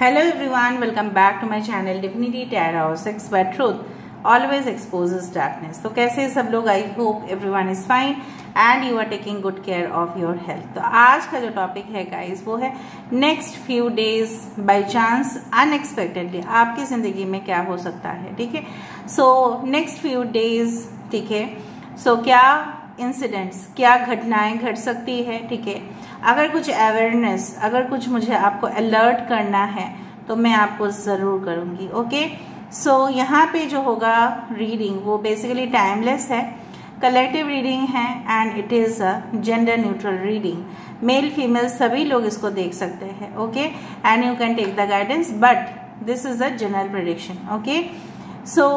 Hello everyone, welcome back to my channel Divinity Tarot 6 where truth always exposes darkness। तो कैसे सब लोग? I hope everyone is fine and you are taking good care of your health. तो आज का जो topic है guys वो है next few days by chance unexpectedly आपकी जिंदगी में क्या हो सकता है। ठीक है, सो नेक्स्ट फ्यू डेज, ठीक है, सो क्या इंसिडेंट्स, क्या घटनाएं घट सकती है। ठीक है, अगर कुछ अवेयरनेस, अगर कुछ मुझे आपको अलर्ट करना है तो मैं आपको जरूर करूंगी। ओके, सो यहाँ पे जो होगा रीडिंग वो बेसिकली टाइमलेस है, कलेक्टिव रीडिंग है and it is a gender neutral reading. Male female सभी लोग इसको देख सकते हैं। Okay, and you can take the guidance but this is a general prediction. Okay, so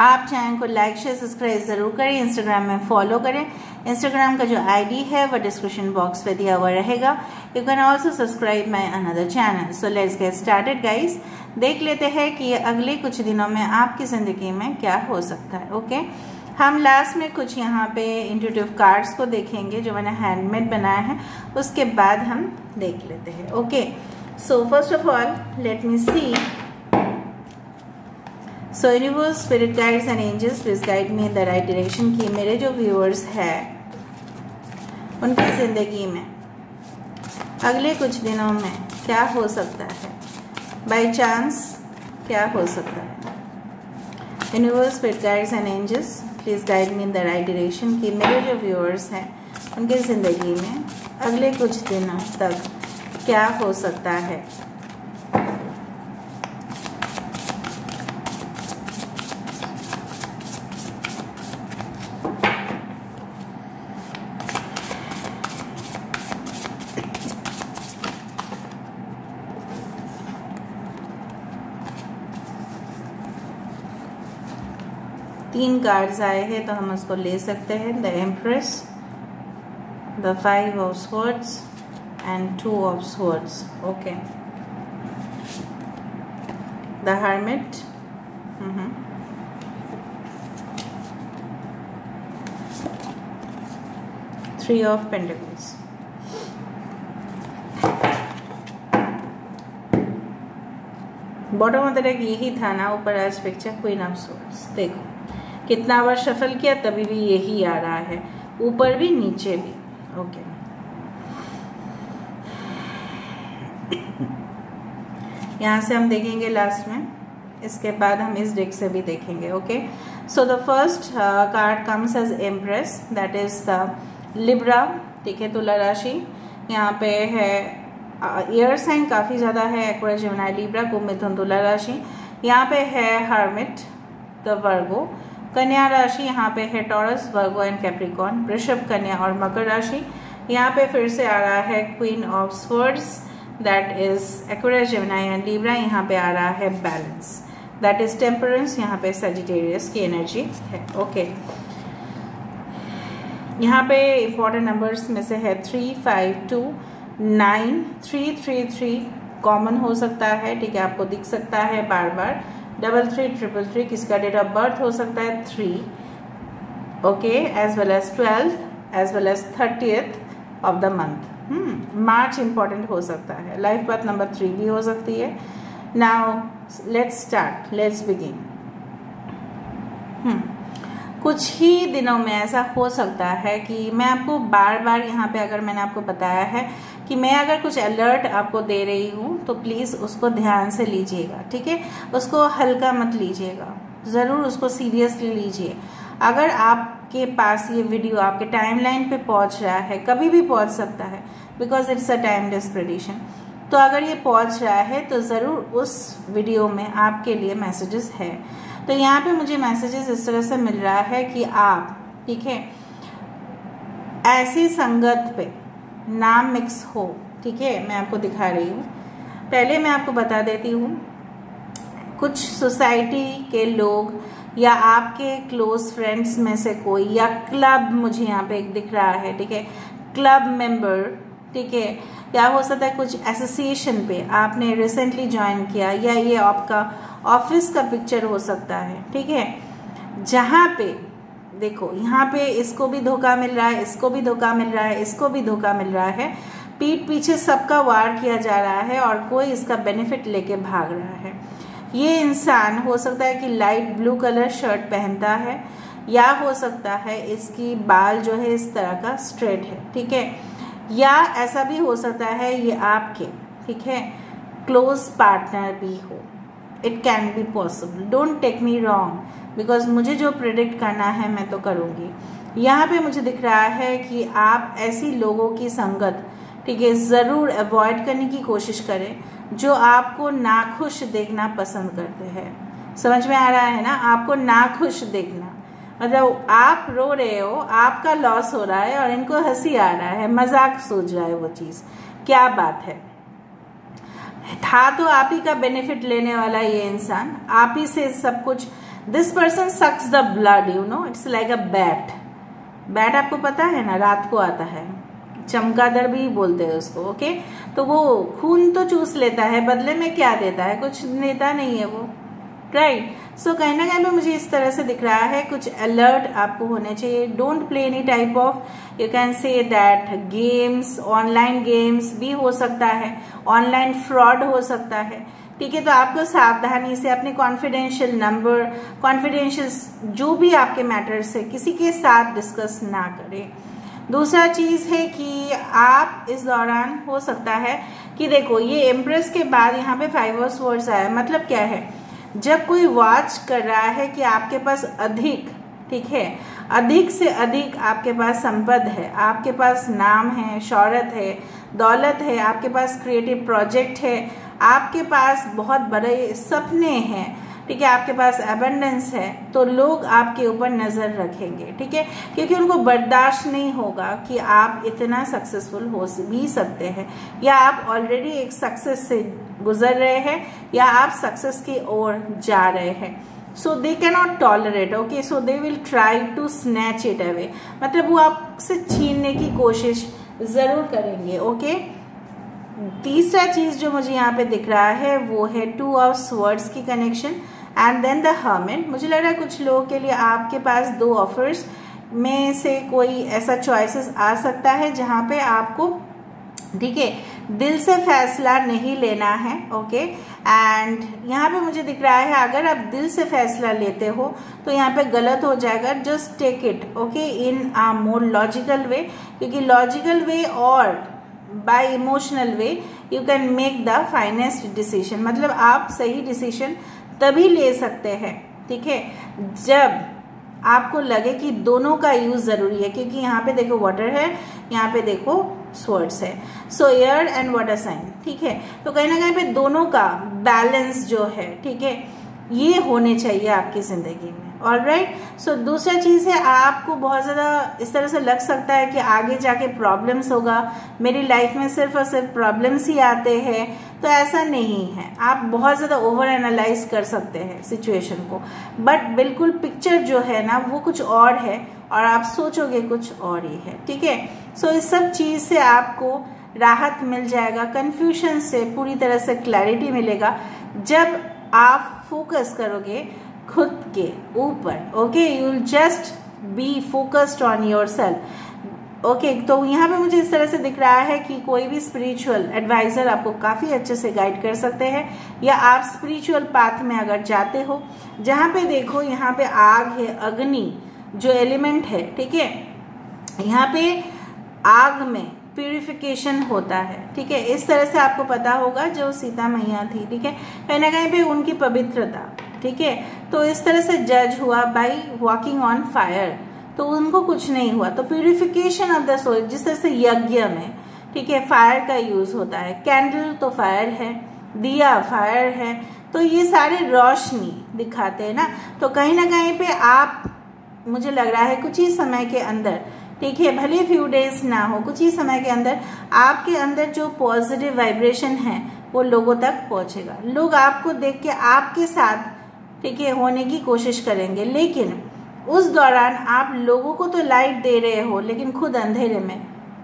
आप चैनल को लाइक शेयर सब्सक्राइब जरूर करें, इंस्टाग्राम में फॉलो करें। इंस्टाग्राम का जो आईडी है वो डिस्क्रिप्शन बॉक्स पे दिया हुआ रहेगा। You can also subscribe my another channel. So let's get started guys. देख लेते हैं कि अगले कुछ दिनों में आपकी जिंदगी में क्या हो सकता है। ओके, हम लास्ट में कुछ यहाँ पे इंट्यूटिव कार्ड्स को देखेंगे जो मैंने हैंडमेड बनाया है, उसके बाद हम देख लेते हैं। Okay, so first of all let me see. So universe, spirit guides and angels please guide me in the right direction की मेरे जो व्यूअर्स हैं उनकी जिंदगी में अगले कुछ दिनों में क्या हो सकता है, बाय चांस क्या हो सकता है। Universe, spirit guides and angels please guide me in the right direction की मेरे जो व्यूअर्स हैं उनकी जिंदगी में अगले कुछ दिनों तक क्या हो सकता है। तीन कार्ड्स आए हैं तो हम उसको ले सकते हैं। The empress, the 5 of swords and 2 of swords. Okay, the hermit, 3 of pentacles. Bottom of the deck यही था ना, ऊपर आज पिक्चर क्वीन ऑफ स्वॉर्ड्स। देखो कितना बार शफल किया तभी भी यही आ रहा है, ऊपर भी नीचे भी। ओके, यहाँ से हम देखेंगे लास्ट में, इसके बाद हम इस डेक से भी देखेंगे। Okay, so the first card comes as empress, that is the Libra. ठीक है, तुला राशि यहाँ पे है, एयर साइन काफी ज्यादा है, एक्वेरियस, जेमिनी, लिब्रा, कुंभ, मिथुन, तुला राशि। यहाँ पे है हर्मिट, द वर्गो। कन्या राशि यहाँ पे है टॉरस, वर्गो एंड कैप्रिकॉर्न। वृषभ, कन्या और मकर राशि। यहाँ पे फिर से आ रहा है queen of swords, that is Aquarius, Gemini and Libra. यहाँ पे आ रहा है बैलेंस, दैट इज टेम्परेंस। यहाँ पे सजिटेरियस की एनर्जी है। ओके, यहाँ पे इंपॉर्टेंट नंबर्स में से है 3, 5, 2, 9, 3, 3, 3 कॉमन हो सकता है। ठीक है, आपको दिख सकता है बार बार। 33, 333 किसका डेट ऑफ बर्थ हो सकता है 3। Okay, as well as 12 as well as 30th of the month. March important हो सकता है। लाइफ पाथ नंबर 3 भी हो सकती है। Now let's start, let's begin. कुछ ही दिनों में ऐसा हो सकता है कि मैं आपको बार बार यहाँ पे, अगर मैंने आपको बताया है कि मैं अगर कुछ अलर्ट आपको दे रही हूँ तो प्लीज उसको ध्यान से लीजिएगा। ठीक है, उसको हल्का मत लीजिएगा, जरूर उसको सीरियसली लीजिए। अगर आपके पास ये वीडियो आपके टाइमलाइन पे पहुंच रहा है, कभी भी पहुंच सकता है, because it's a timeless prediction, तो अगर ये पहुंच रहा है तो जरूर उस वीडियो में आपके लिए मैसेजेस है। तो यहाँ पे मुझे मैसेजेस इस तरह से मिल रहा है कि आप, ठीक है, ऐसी संगत पे ना मिक्स हो। ठीक है, मैं आपको दिखा रही हूँ। पहले मैं आपको बता देती हूँ, कुछ सोसाइटी के लोग या आपके क्लोज फ्रेंड्स में से कोई, या क्लब, मुझे यहाँ पे एक दिख रहा है, ठीक है, क्लब मेंबर, ठीक है, या हो सकता है कुछ एसोसिएशन पे आपने रिसेंटली ज्वाइन किया, या ये आपका ऑफिस का पिक्चर हो सकता है। ठीक है, जहाँ पे देखो यहाँ पे इसको भी धोखा मिल रहा है, इसको भी धोखा मिल रहा है, इसको भी धोखा मिल रहा है। पीठ पीछे सबका वार किया जा रहा है और कोई इसका बेनिफिट लेके भाग रहा है। ये इंसान हो सकता है कि लाइट ब्लू कलर शर्ट पहनता है, या हो सकता है इसकी बाल जो है इस तरह का स्ट्रेट है, ठीक है, या ऐसा भी हो सकता है ये आपके, ठीक है, क्लोज पार्टनर भी हो। It can be possible, don't take me wrong, because मुझे जो प्रेडिक्ट करना है मैं तो करूँगी। यहाँ पे मुझे दिख रहा है कि आप ऐसी लोगों की संगत, ठीक है, ज़रूर अवॉइड करने की कोशिश करें जो आपको नाखुश देखना पसंद करते हैं। समझ में आ रहा है ना? आपको नाखुश देखना मतलब आप रो रहे हो, आपका लॉस हो रहा है और इनको हंसी आ रहा है, मजाक सोच रहा है वो चीज़। क्या बात है, था तो आप ही का बेनिफिट लेने वाला ये इंसान, आप ही से सब कुछ। This person sucks the blood, you know, it's like a bat. Bat आपको पता है ना, रात को आता है, चमगादड़ भी बोलते हैं उसको, ओके। तो वो खून तो चूस लेता है, बदले में क्या देता है? कुछ देता नहीं है वो, राइट। सो कहीं ना कहीं पे मुझे इस तरह से दिख रहा है, कुछ अलर्ट आपको होने चाहिए। Don't play any type of, you can say that, games, online games भी हो सकता है, ऑनलाइन फ्रॉड हो सकता है, ठीक है। तो आपको सावधानी से अपने कॉन्फिडेंशियल नंबर, कॉन्फिडेंशियल जो भी आपके मैटर्स है, किसी के साथ डिस्कस ना करें। दूसरा चीज है कि आप इस दौरान हो सकता है कि देखो, ये एम्प्रेस के बाद यहाँ पे 5 ऑफ स्वॉर्ड्स आया, मतलब क्या है? जब कोई वॉच कर रहा है कि आपके पास अधिक, ठीक है, अधिक से अधिक आपके पास संपद है, आपके पास नाम है, शौहरत है, दौलत है, आपके पास क्रिएटिव प्रोजेक्ट है, आपके पास बहुत बड़े सपने हैं, ठीक है, आपके पास एबंडेंस है, तो लोग आपके ऊपर नजर रखेंगे, ठीक है, क्योंकि उनको बर्दाश्त नहीं होगा कि आप इतना सक्सेसफुल हो भी सकते हैं, या आप ऑलरेडी एक सक्सेस से गुजर रहे हैं, या आप सक्सेस की ओर जा रहे हैं। So they can not tolerate, okay, so they will try to snatch it away, मतलब वो आपसे छीनने की कोशिश जरूर करेंगे, ओके। तीसरा चीज जो मुझे यहाँ पे दिख रहा है वो है 2 ऑफ स्वर्ड्स की connection and then the hermit. मुझे लग रहा है कुछ लोगों के लिए आपके पास 2 ऑफर्स में से कोई ऐसा चॉइसेस आ सकता है जहां पे आपको, ठीक है, दिल से फैसला नहीं लेना है, ओके। एंड यहाँ पे मुझे दिख रहा है अगर आप दिल से फैसला लेते हो तो यहाँ पे गलत हो जाएगा। Just take it, okay, in a more logical way, क्योंकि लॉजिकल वे और by emotional way you can make the finest decision, मतलब आप सही डिसीजन तभी ले सकते हैं, ठीक है, जब आपको लगे कि दोनों का यूज जरूरी है। क्योंकि यहाँ पे देखो वाटर है, यहाँ पे देखो स्वर्ड्स है, so air and water sign, ठीक है। तो कहीं ना कहीं पे दोनों का बैलेंस जो है, ठीक है, ये होने चाहिए आपकी जिंदगी में, ऑलराइट। सो दूसरा चीज है, आपको बहुत ज्यादा इस तरह से लग सकता है कि आगे जाके प्रॉब्लम्स होगा, मेरी लाइफ में सिर्फ और सिर्फ प्रॉब्लम्स ही आते हैं, तो ऐसा नहीं है। आप बहुत ज्यादा ओवर एनालाइज कर सकते हैं सिचुएशन को, बट बिल्कुल पिक्चर जो है ना वो कुछ और है और आप सोचोगे कुछ और ही है, ठीक है। सो इस सब चीज से आपको राहत मिल जाएगा, कंफ्यूजन से पूरी तरह से क्लैरिटी मिलेगा जब आप फोकस करोगे खुद के ऊपर, okay, you will just be focused on your self, okay. तो यहाँ पे मुझे इस तरह से दिख रहा है कि कोई भी स्पिरिचुअल एडवाइजर आपको काफी अच्छे से गाइड कर सकते हैं, या आप स्पिरिचुअल पाथ में अगर जाते हो जहाँ पे देखो यहाँ पे आग है, अग्नि जो एलिमेंट है, ठीक है, यहाँ पे आग में प्यूरिफिकेशन होता है, ठीक है। इस तरह से आपको पता होगा जो सीता मैया थी, ठीक है, कहीं ना कहीं पे उनकी पवित्रता, ठीक है, तो इस तरह से जज हुआ बाय वॉकिंग ऑन फायर, तो उनको कुछ नहीं हुआ। तो प्यूरिफिकेशन ऑफ द सोल, जिस तरह से यज्ञ में, ठीक है, फायर का यूज होता है, कैंडल तो फायर है, दिया फायर है, तो ये सारे रोशनी दिखाते हैं ना। तो कहीं ना कहीं पे आप, मुझे लग रहा है कुछ ही समय के अंदर, ठीक है, भले फ्यू डेज ना हो, कुछ ही समय के अंदर आपके अंदर जो पॉजिटिव वाइब्रेशन है वो लोगों तक पहुंचेगा। लोग आपको देख के आपके साथ, ठीक है, होने की कोशिश करेंगे, लेकिन उस दौरान आप लोगों को तो लाइट दे रहे हो लेकिन खुद अंधेरे में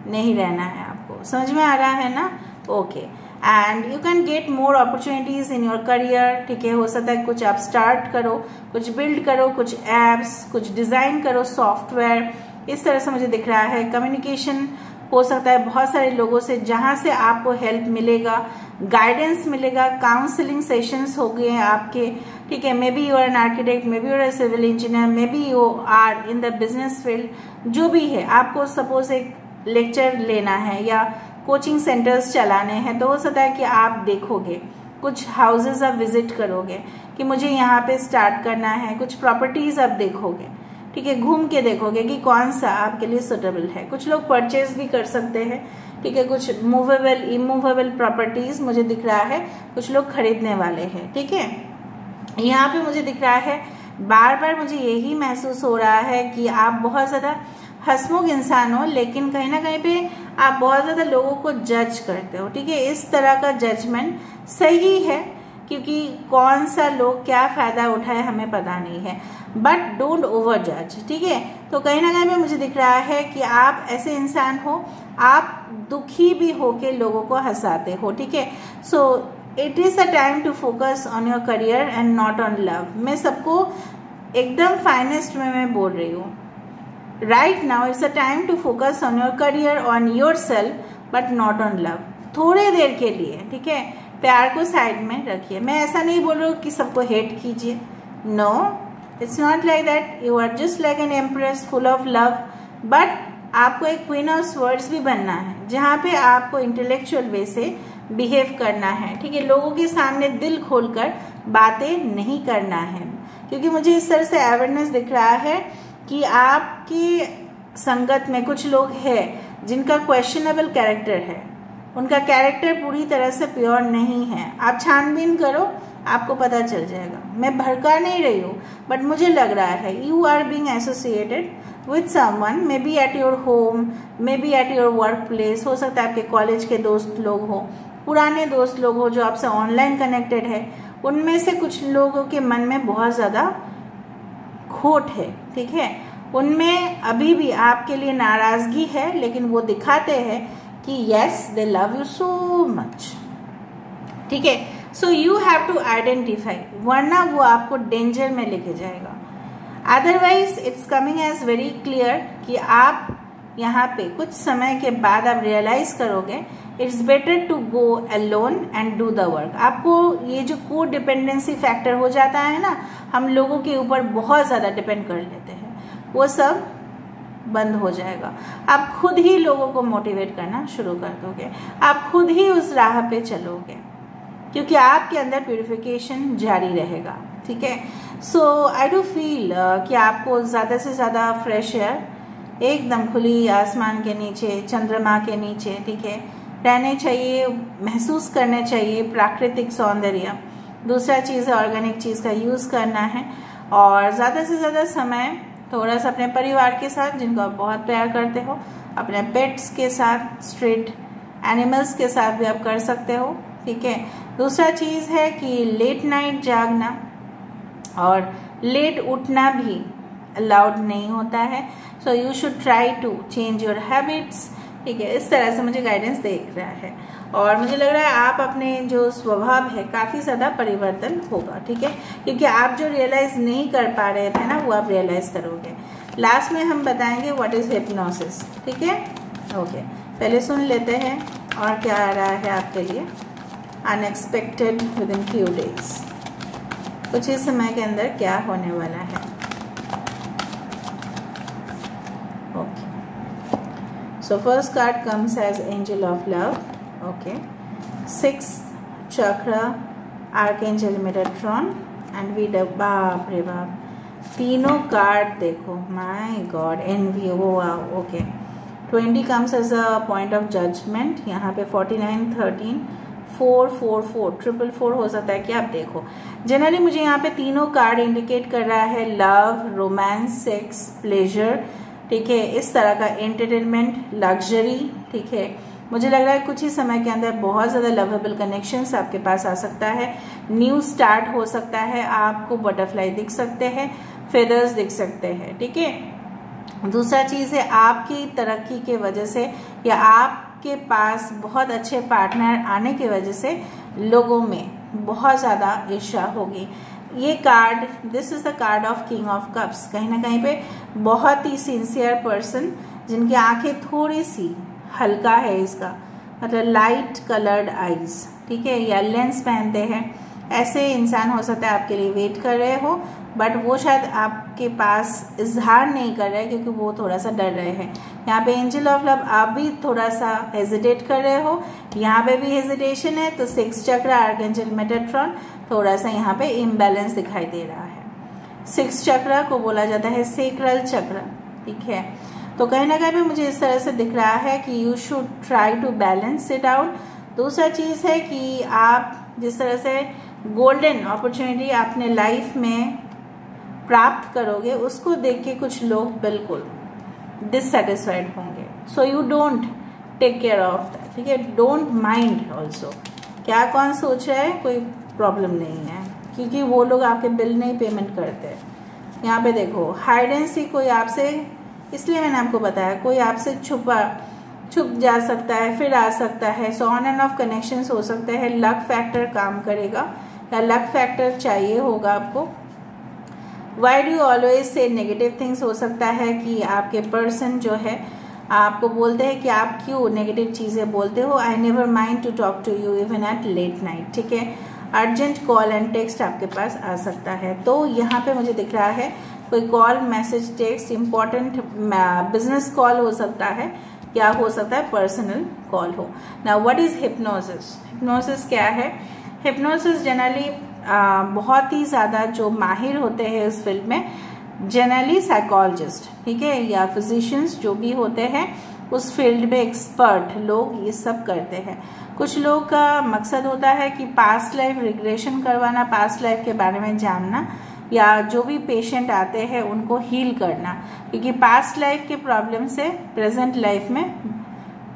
नहीं रहना है आपको। समझ में आ रहा है ना? Okay. And you can get more opportunities in your career, ठीक है, हो सकता है कुछ आप स्टार्ट करो, कुछ बिल्ड करो, कुछ एप्स, कुछ डिजाइन करो, सॉफ्टवेयर, इस तरह से मुझे दिख रहा है। कम्युनिकेशन हो सकता है बहुत सारे लोगों से जहां से आपको हेल्प मिलेगा, गाइडेंस मिलेगा, काउंसलिंग सेशंस हो गए आपके, ठीक है। Maybe you are an architect, maybe you are civil engineer, maybe you are in the business field, जो भी है, आपको सपोज एक लेक्चर लेना है या कोचिंग सेंटर्स चलाने हैं, तो हो सकता है कि आप देखोगे, कुछ हाउसेज आप विजिट करोगे कि मुझे यहाँ पे स्टार्ट करना है, कुछ प्रॉपर्टीज आप देखोगे, ठीक है, घूम के देखोगे कि कौन सा आपके लिए सुटेबल है। कुछ लोग परचेज भी कर सकते हैं, ठीक है, कुछ मूवेबल इमूवेबल प्रॉपर्टीज मुझे दिख रहा है, कुछ लोग खरीदने वाले हैं, ठीक है। यहाँ पे मुझे दिख रहा है, बार बार मुझे यही महसूस हो रहा है कि आप बहुत ज्यादा हंसमुख इंसान हो, लेकिन कहीं ना कहीं पे आप बहुत ज्यादा लोगों को जज करते हो, ठीक है। इस तरह का जजमेंट सही है, क्योंकि कौन सा लोग क्या फायदा उठाए हमें पता नहीं है, बट डोंट ओवर जज, ठीक है। तो कहीं ना कहीं पे मुझे दिख रहा है कि आप ऐसे इंसान हो, आप दुखी भी होके लोगों को हंसाते हो, ठीक है। So it is a time to focus on your career and not on love. मैं सबको एकदम फाइनेस्ट में मैं बोल रही हूँ, right now it's a time to focus on your career, on your self, but not on love. थोड़े देर के लिए, ठीक है, प्यार को साइड में रखिए। मैं ऐसा नहीं बोल रही हूँ कि सबको हेट कीजिए, no, it's not like that. You are just like an empress full of love, but आपको एक क्वीन ऑफ स्वर्ड्स भी बनना है, जहाँ पे आपको इंटेलेक्चुअल वे से बिहेव करना है, ठीक है। लोगों के सामने दिल खोलकर बातें नहीं करना है, क्योंकि मुझे इस तरह से अवेयरनेस दिख रहा है कि आपकी संगत में कुछ लोग हैं जिनका क्वेश्चनेबल कैरेक्टर है, उनका कैरेक्टर पूरी तरह से प्योर नहीं है। आप छानबीन करो, आपको पता चल जाएगा। मैं भड़का नहीं रही हूँ, बट मुझे लग रहा है you are being associated with someone, maybe at your home, maybe at your work place. हो सकता है आपके कॉलेज के दोस्त लोग हो, पुराने दोस्त लोग हो जो आपसे ऑनलाइन कनेक्टेड है, उनमें से कुछ लोगों के मन में बहुत ज्यादा खोट है, ठीक है। उनमें अभी भी आपके लिए नाराजगी है, लेकिन वो दिखाते हैं कि yes they love you so much, ठीक है। So you have to identify, वरना वो आपको डेंजर में लेके जाएगा। Otherwise it's coming as very clear कि आप यहाँ पे कुछ समय के बाद आप रियलाइज करोगे it's better to go alone and do the work. आपको ये जो को डिपेंडेंसी फैक्टर हो जाता है ना, हम लोगों के ऊपर बहुत ज्यादा डिपेंड कर लेते हैं, वो सब बंद हो जाएगा। आप खुद ही लोगों को मोटिवेट करना शुरू कर दोगे, आप खुद ही उस राह पे चलोगे, क्योंकि आपके अंदर प्यूरिफिकेशन जारी रहेगा, ठीक है। सो आई डू फील कि आपको ज्यादा से ज्यादा फ्रेश एयर एकदम खुली आसमान के नीचे, चंद्रमा के नीचे, ठीक है, रहने चाहिए, महसूस करने चाहिए प्राकृतिक सौंदर्य। दूसरा चीज़ है ऑर्गेनिक चीज़ का यूज़ करना है, और ज़्यादा से ज़्यादा समय थोड़ा सा अपने परिवार के साथ, जिनको आप बहुत प्यार करते हो, अपने पेट्स के साथ, स्ट्रीट एनिमल्स के साथ भी आप कर सकते हो, ठीक है। दूसरा चीज़ है कि लेट नाइट जागना और लेट उठना भी अलाउड नहीं होता है। So you should try to change your habits, ठीक है। इस तरह से मुझे गाइडेंस देख रहा है, और मुझे लग रहा है आप अपने जो स्वभाव है काफी ज्यादा परिवर्तन होगा, ठीक है, क्योंकि आप जो रियलाइज नहीं कर पा रहे थे ना, वो आप रियलाइज करोगे। लास्ट में हम बताएंगे व्हाट इज हिप्नोसिस, ठीक है, ओके। पहले सुन लेते हैं और क्या आ रहा है आपके लिए unexpected with in few days, कुछ ही समय के अंदर क्या होने वाला है। Okay, so first card comes as Angel of Love, okay, 6th chakra, Archangel Metatron, and we बाप रे बाप, तीनों कार्ड देखो, my God, envy, wow, okay, 20 comes as a point of judgment, यहाँ पे 49, 13, 4, 4, 4, 4, 4 हो सकता है कि आप देखो। जनरली मुझे यहाँ पे तीनों कार्ड इंडिकेट कर रहा है लव, रोमांस, सेक्स, प्लेजर, ठीक है, इस तरह का एंटरटेनमेंट, लग्जरी, ठीक है। मुझे लग रहा है कुछ ही समय के अंदर बहुत ज्यादा लवेबल कनेक्शंस आपके पास आ सकता है, न्यू स्टार्ट हो सकता है, आपको बटरफ्लाई दिख सकते हैं, फेदर्स दिख सकते हैं, ठीक है। दूसरा चीज है आपकी तरक्की के वजह से या आपके पास बहुत अच्छे पार्टनर आने की वजह से लोगों में बहुत ज्यादा ईर्ष्या होगी। ये card, this is the card of king of cups, कहीं ना कहीं पे बहुत ही सिंसियर पर्सन जिनकी आंखें थोड़ी सी हल्का है इसका, मतलब लाइट कलर्ड आईज, ठीक है, या लेंस पहनते हैं, ऐसे इंसान हो सकता है आपके लिए वेट कर रहे हो, बट वो शायद आपके पास इजहार नहीं कर रहे हैं क्योंकि वो थोड़ा सा डर रहे हैं। यहाँ पे एंजल ऑफ लव, आप भी थोड़ा सा हेजिटेट कर रहे हो, यहाँ पे भी हेजिटेशन है, तो 6 चक्र आर्कएंजल मेटाट्रॉन थोड़ा सा यहाँ पे इम्बैलेंस दिखाई दे रहा है। 6 चक्र को बोला जाता है सेक्रल चक्र, ठीक है। तो कहीं ना कहीं पे मुझे इस तरह से दिख रहा है कि you should try to balance it out. दूसरा चीज़ है कि आप जिस तरह से गोल्डन अपॉर्चुनिटी अपने लाइफ में प्राप्त करोगे, उसको देख के कुछ लोग बिल्कुल डिससेटिस्फाइड होंगे। So you don't take care of that, ठीक है। डोंट माइंड ऑल्सो क्या कौन सोच रहा है, कोई प्रॉब्लम नहीं है, क्योंकि वो लोग आपके बिल नहीं पेमेंट करते। यहाँ पे देखो हाइड एंड सीक, कोई आपसे, इसलिए मैंने आपको बताया, कोई आपसे छुप जा सकता है, फिर आ सकता है। So on end of connections हो सकते हैं। लक फैक्टर काम करेगा या लक फैक्टर चाहिए होगा आपको। Why do always say negative things, हो सकता है कि आपके पर्सन जो है आपको बोलते हैं कि आप क्यों नेगेटिव चीज़ें बोलते हो। I never mind to talk to you even at late night, ठीक है। अर्जेंट कॉल एंड टेक्स्ट आपके पास आ सकता है। तो यहाँ पे मुझे दिख रहा है कोई call, message, text, important business call हो सकता है, या हो सकता है पर्सनल कॉल हो। Now what is hypnosis? Hypnosis क्या है? हिप्नोसिस जनरली बहुत ही ज़्यादा जो माहिर होते हैं इस फील्ड में, जनरली साइकोलॉजिस्ट, ठीक है, या फिजिशियंस जो भी होते हैं उस फील्ड में एक्सपर्ट लोग ये सब करते हैं। कुछ लोग का मकसद होता है कि पास्ट लाइफ रिग्रेशन करवाना, पास्ट लाइफ के बारे में जानना, या जो भी पेशेंट आते हैं उनको हील करना, क्योंकि पास्ट लाइफ के प्रॉब्लम से प्रेजेंट लाइफ में,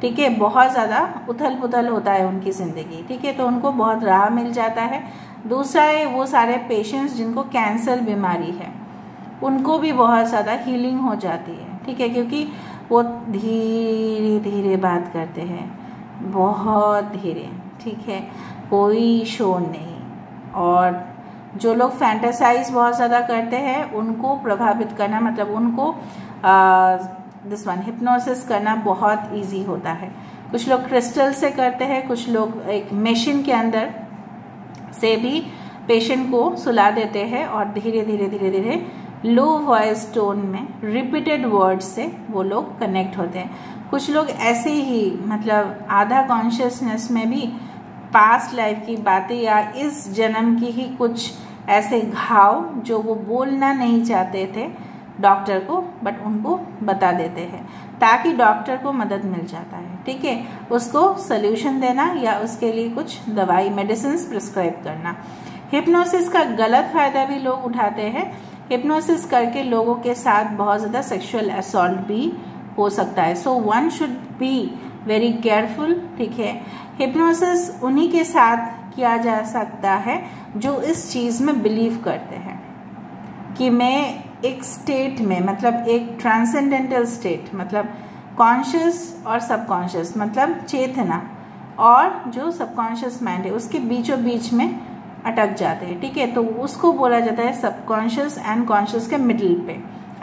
ठीक है, बहुत ज़्यादा उथल पुथल होता है उनकी ज़िंदगी, ठीक है, तो उनको बहुत राह मिल जाता है। दूसरा है वो सारे पेशेंट्स जिनको कैंसर बीमारी है, उनको भी बहुत ज़्यादा हीलिंग हो जाती है, ठीक है, क्योंकि वो धीरे धीरे बात करते हैं, बहुत धीरे, ठीक है, कोई शोर नहीं। और जो लोग फैंटेसाइज बहुत ज़्यादा करते हैं उनको प्रभावित करना, मतलब उनको दिस वन हिप्नोसिस करना बहुत इजी होता है। कुछ लोग क्रिस्टल से करते हैं, कुछ लोग एक मशीन के अंदर से भी पेशेंट को सुला देते हैं और धीरे धीरे धीरे धीरे लो वॉइस टोन में रिपीटेड वर्ड से वो लोग कनेक्ट होते हैं। कुछ लोग ऐसे ही, मतलब आधा कॉन्शियसनेस में भी पास्ट लाइफ की बातें या इस जन्म की ही कुछ ऐसे घाव जो वो बोलना नहीं चाहते थे डॉक्टर को, बट उनको बता देते हैं ताकि डॉक्टर को मदद मिल जाता है, ठीक है, उसको सोल्यूशन देना या उसके लिए कुछ दवाई मेडिसिन प्रिस्क्राइब करना। हिप्नोसिस का गलत फायदा भी लोग उठाते हैं। हिप्नोसिस करके लोगों के साथ बहुत ज़्यादा सेक्सुअल असॉल्ट भी हो सकता है। So one should be very careful, ठीक है। हिप्नोसिस उन्हीं के साथ किया जा सकता है जो इस चीज़ में बिलीव करते हैं कि मैं एक स्टेट में, मतलब एक ट्रांसेंडेंटल स्टेट, मतलब कॉन्शियस और सबकॉन्शियस, मतलब चेतना और जो सबकॉन्शियस माइंड है उसके बीचों बीच में अटक जाते हैं, ठीक है। तो उसको बोला जाता है सबकॉन्शियस एंड कॉन्शियस के मिडिल पे,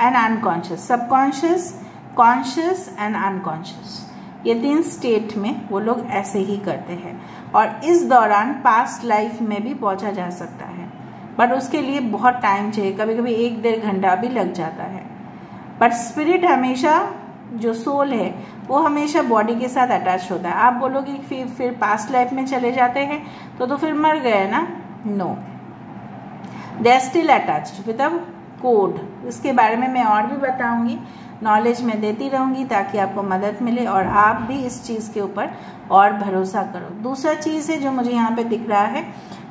and unconscious, subconscious, conscious and unconscious, ये 3 स्टेट में वो लोग ऐसे ही करते हैं। और इस दौरान पास्ट लाइफ में भी पहुंचा जा सकता है, बट उसके लिए बहुत टाइम चाहिए, कभी कभी 1-1.5 घंटा भी लग जाता है। बट स्पिरिट हमेशा, जो सोल है वो हमेशा बॉडी के साथ अटैच होता है। आप बोलोगे कि फिर पास्ट लाइफ में चले जाते हैं तो फिर मर गए ना? No, they are still attached with a code. इसके बारे में मैं और भी बताऊंगी, नॉलेज में देती रहूंगी ताकि आपको मदद मिले और आप भी इस चीज़ के ऊपर और भरोसा करो। दूसरा चीज़ है जो मुझे यहाँ पे दिख रहा है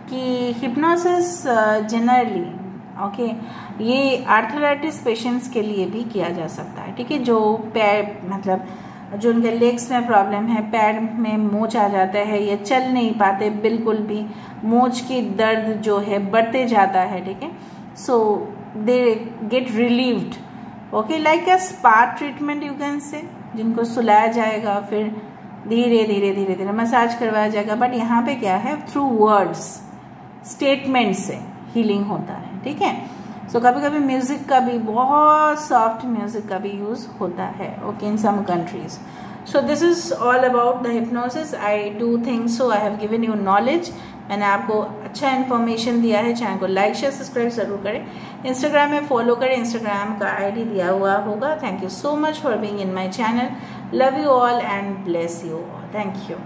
कि हिप्नोसिस जनरली, ओके, ये आर्थराइटिस पेशेंट्स के लिए भी किया जा सकता है, ठीक है, जो पैर, मतलब जो उनके लेग्स में प्रॉब्लम है, पैर में मोच आ जाता है, ये चल नहीं पाते बिल्कुल भी, मोच की दर्द जो है बढ़ते जाता है, ठीक है। So they get relieved, okay, like a spa treatment you can say, जिनको सुलाया जाएगा, फिर धीरे धीरे धीरे धीरे मसाज करवाया जाएगा। बट यहाँ पे क्या है, थ्रू वर्ड्स, स्टेटमेंट से हीलिंग होता है, ठीक है। सो कभी कभी म्यूजिक का भी, बहुत सॉफ्ट म्यूजिक का भी यूज होता है, okay, in some countries. So this is all about the hypnosis. I do think so I have given you knowledge. मैंने आपको अच्छा इन्फॉर्मेशन दिया है. चैनल को लाइक शेयर सब्सक्राइब जरूर करें. इंस्टाग्राम में फॉलो करें. इंस्टाग्राम का आईडी दिया हुआ होगा. Thank you so much for being in my channel. Love you all and bless you all. Thank you.